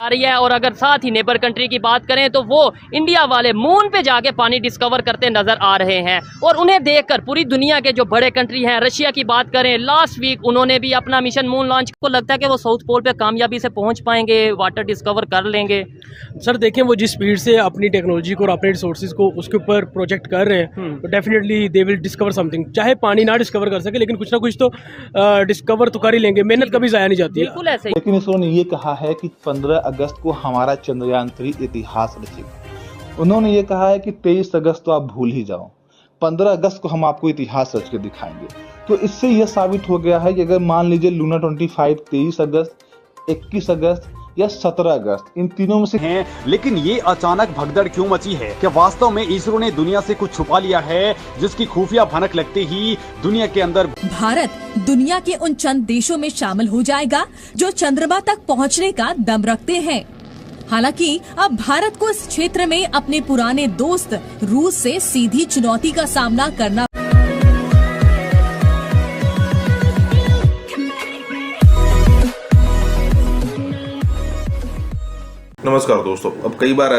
आ रही है। और अगर साथ ही नेबर कंट्री की बात करें तो वो इंडिया वाले मून पे जाके पानी डिस्कवर करते नजर आ रहे हैं और उन्हें देखकर पूरी दुनिया के जो बड़े कंट्री हैं, रशिया की बात करें, लास्ट वीक उन्होंने भी अपना मिशन मून लॉन्च को लगता है कि वो साउथ पोल पे कामयाबी से पहुंच पाएंगे, वाटर डिस्कवर कर लेंगे। सर देखें, वो जिस स्पीड से अपनी टेक्नोलॉजी को और अपने रिसोर्सेज को उसके ऊपर प्रोजेक्ट कर रहे हैं तो definitely they will discover something. चाहे पानी ना डिस्कवर कर सके लेकिन कुछ ना कुछ तो डिस्कवर तो कर ही लेंगे। मेहनत कभी जाया नहीं जाती है। बिल्कुल ऐसे ही। लेकिन इसरो ने ये कहा है कि 15 अगस्त को हमारा चंद्रयान 3 इतिहास रचेगा। उन्होंने ये कहा है कि 23 अगस्त तो आप भूल ही जाओ, 15 अगस्त को हम आपको इतिहास रच के दिखाएंगे। तो इससे यह साबित हो गया है कि अगर मान लीजिए लूना 25 23 अगस्त, 21 अगस्त या 17 अगस्त, इन तीनों में से हैं, लेकिन ये अचानक भगदड़ क्यों मची है? क्या वास्तव में इसरो ने दुनिया से कुछ छुपा लिया है जिसकी खुफिया भनक लगते ही दुनिया के अंदर भारत दुनिया के उन चंद देशों में शामिल हो जाएगा जो चंद्रमा तक पहुंचने का दम रखते हैं। हालांकि अब भारत को इस क्षेत्र में अपने पुराने दोस्त रूस से सीधी चुनौती का सामना करना। नमस्कार दोस्तों। अब कई बार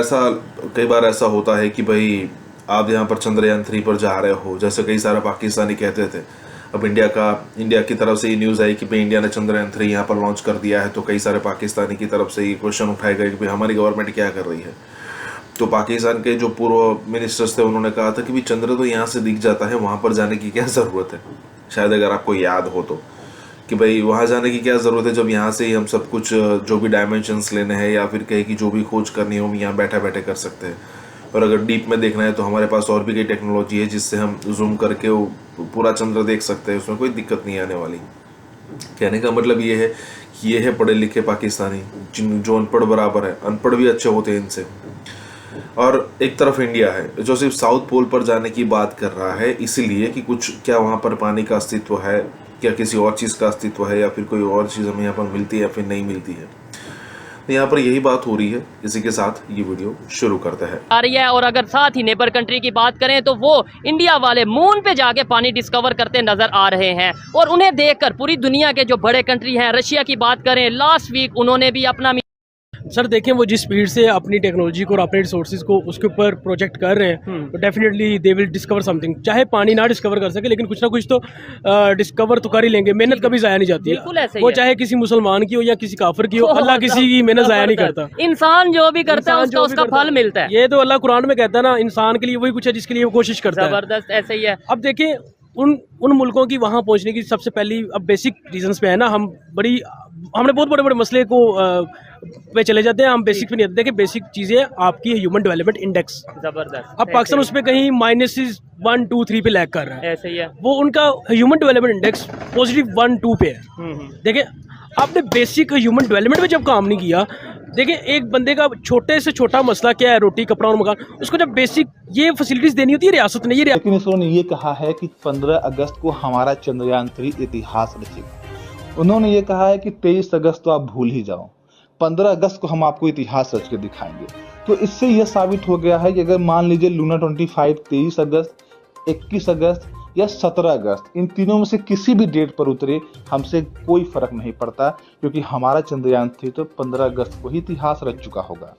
ऐसा होता है कि भाई आप यहाँ पर चंद्रयान 3 पर जा रहे हो, जैसे कई सारे पाकिस्तानी कहते थे। अब इंडिया की तरफ से ये न्यूज़ आई कि भाई इंडिया ने चंद्रयान 3 यहाँ पर लॉन्च कर दिया है, तो कई सारे पाकिस्तानी की तरफ से ये क्वेश्चन उठाए गए कि भाई हमारी गवर्नमेंट क्या कर रही है। तो पाकिस्तान के जो पूर्व मिनिस्टर्स थे उन्होंने कहा था कि भाई चंद्र तो यहाँ से दिख जाता है, वहाँ पर जाने की क्या ज़रूरत है। शायद अगर आपको याद हो तो कि भाई वहाँ जाने की क्या ज़रूरत है जब यहाँ से ही हम सब कुछ जो भी डायमेंशंस लेने हैं या फिर कहे कि जो भी खोज करनी हो हम यहाँ बैठे बैठे कर सकते हैं। और अगर डीप में देखना है तो हमारे पास और भी कई टेक्नोलॉजी है जिससे हम जूम करके वो पूरा चंद्र देख सकते हैं, उसमें कोई दिक्कत नहीं आने वाली। कहने का मतलब ये है कि ये है पढ़े लिखे पाकिस्तानी जो अनपढ़ बराबर है, अनपढ़ भी अच्छे होते हैं इनसे। और एक तरफ इंडिया है जो सिर्फ साउथ पोल पर जाने की बात कर रहा है, इसीलिए कि कुछ क्या वहाँ पर पानी का अस्तित्व है, क्या किसी और चीज़ का अस्तित्व है, या फिर कोई और चीज़ हमें यहाँ पर मिलती है या फिर नहीं मिलती है। तो यहाँ पर यही बात हो रही है। इसी के साथ ये वीडियो शुरू करते हैं। आ रही है। और अगर साथ ही नेबर कंट्री की बात करें तो वो इंडिया वाले मून पे जाके पानी डिस्कवर करते नजर आ रहे हैं और उन्हें देखकर पूरी दुनिया के जो बड़े कंट्री हैं, रशिया की बात करें, लास्ट वीक उन्होंने भी अपना सर देखें, वो जिस स्पीड से अपनी टेक्नोलॉजी को और अपने रिसोर्सेज को उसके ऊपर प्रोजेक्ट कर रहे हैं तो definitely they will discover something. चाहे पानी ना डिस्कवर कर सके लेकिन कुछ ना कुछ तो डिस्कवर तो कर ही लेंगे। मेहनत कभी जाया नहीं जाती है। वो चाहे किसी मुसलमान की हो या किसी काफिर की हो, अल्लाह किसी की मेहनत जाया नहीं करता। इंसान जो भी करता है उसका फल मिलता है। ये तो अल्लाह कुरान में कहता है ना, इंसान के लिए वही कुछ है जिसके लिए वो कोशिश करता है। जबरदस्त ऐसे ही है। अब देखिए उन मुल्कों की वहाँ पहुँचने की सबसे पहली अब बेसिक रीजंस पे है ना, हमने बहुत बड़े बड़े मसले को पे चले जाते हैं, हम बेसिक पे नहीं आते। देखिए बेसिक चीजें आपकी ह्यूमन डेवलपमेंट इंडेक्स, जबरदस्त। अब पाकिस्तान उस पर कहीं -1 2 3 पे लैग कर रहा है। ऐसे ही है। वो उनका ह्यूमन डेवलपमेंट इंडेक्स +1 2 पे है। देखिए आपने बेसिक ह्यूमन डेवलपमेंट में जब काम नहीं किया, देखिए एक बंदे का छोटे से छोटा मसला क्या है, रोटी कपड़ा और मकान, उसको जब बेसिक ये फैसिलिटीज देनी होती है रियासत ने। लेकिन इसरो ने ये कहा है कि 15 अगस्त को हमारा चंद्रयान 3 इतिहास रचेगा। उन्होंने ये कहा है कि 23 अगस्त तो आप भूल ही जाओ, 15 अगस्त को हम आपको इतिहास रच के दिखाएंगे। तो इससे यह साबित हो गया है कि अगर मान लीजिए लूना 25 23 अगस्त, 21 अगस्त या 17 अगस्त, इन तीनों में से किसी भी डेट पर उतरे हमसे कोई फर्क नहीं पड़ता, क्योंकि हमारा चंद्रयान 3 तो 15 अगस्त को ही इतिहास रच चुका होगा।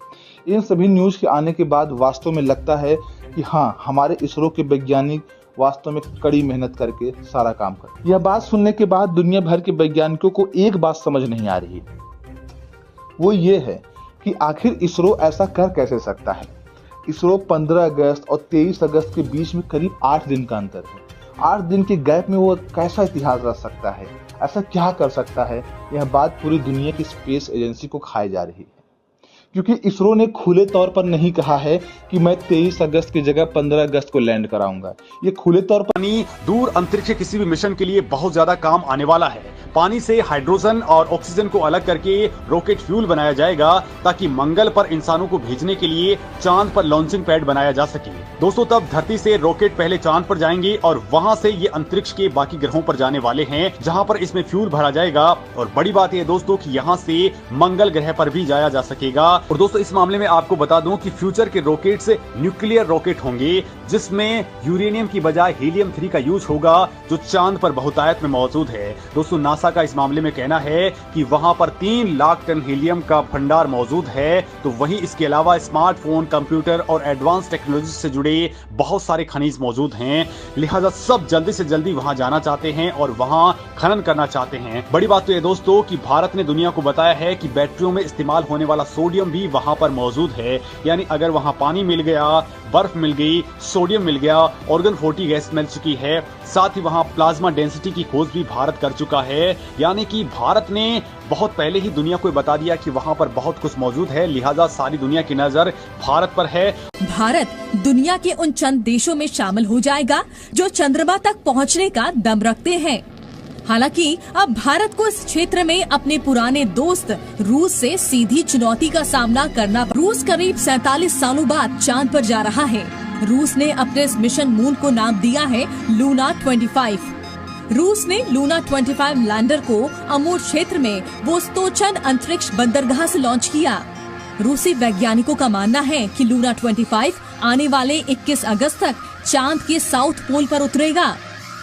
इन सभी न्यूज़ के आने के बाद वास्तव में लगता है कि हाँ, हमारे इसरो के वैज्ञानिक वास्तव में कड़ी मेहनत करके सारा काम कर। यह बात सुनने के बाद दुनिया भर के वैज्ञानिकों को एक बात समझ नहीं आ रही, वो ये है कि आखिर इसरो ऐसा कर कैसे सकता है। इसरो 15 अगस्त और 23 अगस्त के बीच में करीब 8 दिन का अंतर है। 8 दिन के गैप में वो कैसा इतिहास रच सकता है, ऐसा क्या कर सकता है। यह बात पूरी दुनिया की स्पेस एजेंसी को खाई जा रही है, क्योंकि इसरो ने खुले तौर पर नहीं कहा है कि मैं 23 अगस्त की जगह 15 अगस्त को लैंड कराऊंगा। ये खुले तौर पर पानी दूर अंतरिक्ष किसी भी मिशन के लिए बहुत ज्यादा काम आने वाला है। पानी से हाइड्रोजन और ऑक्सीजन को अलग करके रॉकेट फ्यूल बनाया जाएगा ताकि मंगल पर इंसानों को भेजने के लिए चांद पर लॉन्चिंग पैड बनाया जा सके। दोस्तों तब धरती से रॉकेट पहले चांद पर जाएंगे और वहां से ये अंतरिक्ष के बाकी ग्रहों पर जाने वाले हैं, जहां पर इसमें फ्यूल भरा जाएगा। और बड़ी बात यह दोस्तों कि यहाँ से मंगल ग्रह पर भी जाया जा सकेगा। और दोस्तों इस मामले में आपको बता दूं कि फ्यूचर के रॉकेट्स न्यूक्लियर रॉकेट होंगे, जिसमें यूरेनियम की बजाय हीलियम 3 का यूज होगा, जो चांद पर बहुतायत में मौजूद है। दोस्तों नासा नासा का इस मामले में कहना है कि वहां पर 3 लाख टन हीलियम का भंडार मौजूद है, तो वहीं इसके अलावा स्मार्टफोन, कंप्यूटर और एडवांस टेक्नोलॉजी से जुड़े बहुत सारे खनिज मौजूद हैं। लिहाजा सब जल्दी से जल्दी वहां जाना चाहते हैं और वहां खनन करना चाहते हैं। बड़ी बात तो ये दोस्तों कि भारत ने दुनिया को बताया है कि बैटरियों में इस्तेमाल होने वाला सोडियम भी वहां पर मौजूद है। यानी अगर वहां पानी मिल गया, बर्फ मिल गई, सोडियम मिल गया, ऑर्गन 40 गैस मिल चुकी है, साथ ही वहां प्लाज्मा डेंसिटी की खोज भी भारत कर चुका है। यानी कि भारत ने बहुत पहले ही दुनिया को बता दिया कि वहां पर बहुत कुछ मौजूद है। लिहाजा सारी दुनिया की नजर भारत पर है। भारत दुनिया के उन चंद देशों में शामिल हो जाएगा जो चंद्रमा तक पहुंचने का दम रखते हैं। हालांकि अब भारत को इस क्षेत्र में अपने पुराने दोस्त रूस से सीधी चुनौती का सामना करना। रूस करीब 47 सालों बाद चांद पर जा रहा है। रूस ने अपने इस मिशन मून को नाम दिया है लूना 25। रूस ने लूना 25 लैंडर को अमूर क्षेत्र में वोस्तोचन अंतरिक्ष बंदरगाह से लॉन्च किया। रूसी वैज्ञानिकों का मानना है कि लूना 25 आने वाले 21 अगस्त तक चांद के साउथ पोल पर उतरेगा।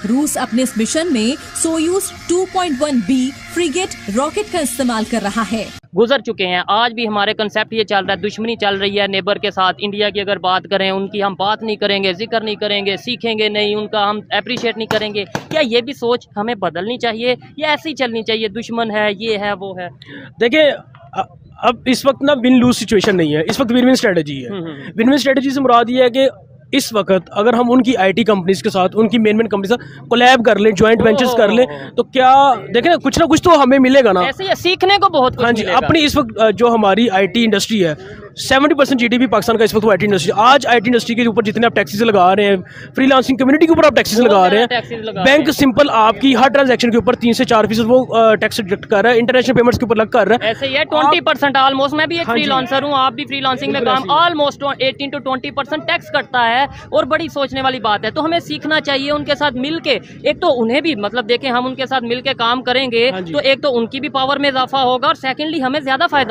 रूस अपने इस मिशन में सोयूज 2.1B फ्रिगेट रॉकेट का इस्तेमाल कर रहा है। गुजर चुके हैं। आज भी हमारे कंसेप्ट ये चल रहा है, दुश्मनी चल रही है नेबर के साथ। इंडिया की अगर बात करें, उनकी हम बात नहीं करेंगे, जिक्र नहीं करेंगे, सीखेंगे नहीं, उनका हम अप्रिशिएट नहीं करेंगे। क्या ये भी सोच हमें बदलनी चाहिए या ऐसी चलनी चाहिए, दुश्मन है, ये है, वो है? देखिए अब इस वक्त ना विन लूज सिचुएशन नहीं है, इस वक्त विन विन स्ट्रेटजी है। विन विन स्ट्रेटजी से मुराद ये है कि इस वक्त अगर हम उनकी आईटी कंपनीज के साथ, उनकी मेन कंपनी से कोलैब कर लें, जॉइंट वेंचर्स कर लें, तो क्या देखें ना कुछ तो हमें मिलेगा ना। ऐसे ही सीखने को बहुत कुछ हाँ जी, मिलेगा। अपनी इस वक्त जो हमारी आईटी इंडस्ट्री है, 70% जीडीपी पाकिस्तान का इस वक्त आईटी इंडस्ट्री। आज आईटी इंडस्ट्री के ऊपर जितने आप टैक्सेस लगा रहे हैं, फ्रीलांसिंग कम्युनिटी के ऊपर आप टैक्सेस लगा रहे हैं। बैंक सिंपल आपकी हर ट्रांजैक्शन के ऊपर 3 से 4% वो टैक्स डिडक्ट कर रहा है। इंटरनेशनल पेमेंट्स के ऊपर लग कर रहा है। ऐसे ही है 20% ऑलमोस्ट। मैं भी एक फ्रीलांसर हूँ, आप भी फ्रीलांसिंग में काम, ऑलमोस्ट 18 to 20% टैक्स कटता है और बड़ी सोचने वाली बात है। तो हमें सीखना चाहिए उनके साथ मिलके। एक तो उन्हें भी मतलब देखें, हम उनके साथ मिलके काम करेंगे तो एक तो उनकी भी पावर में इजाफा होगा और सेकेंडली हमें ज्यादा फायदा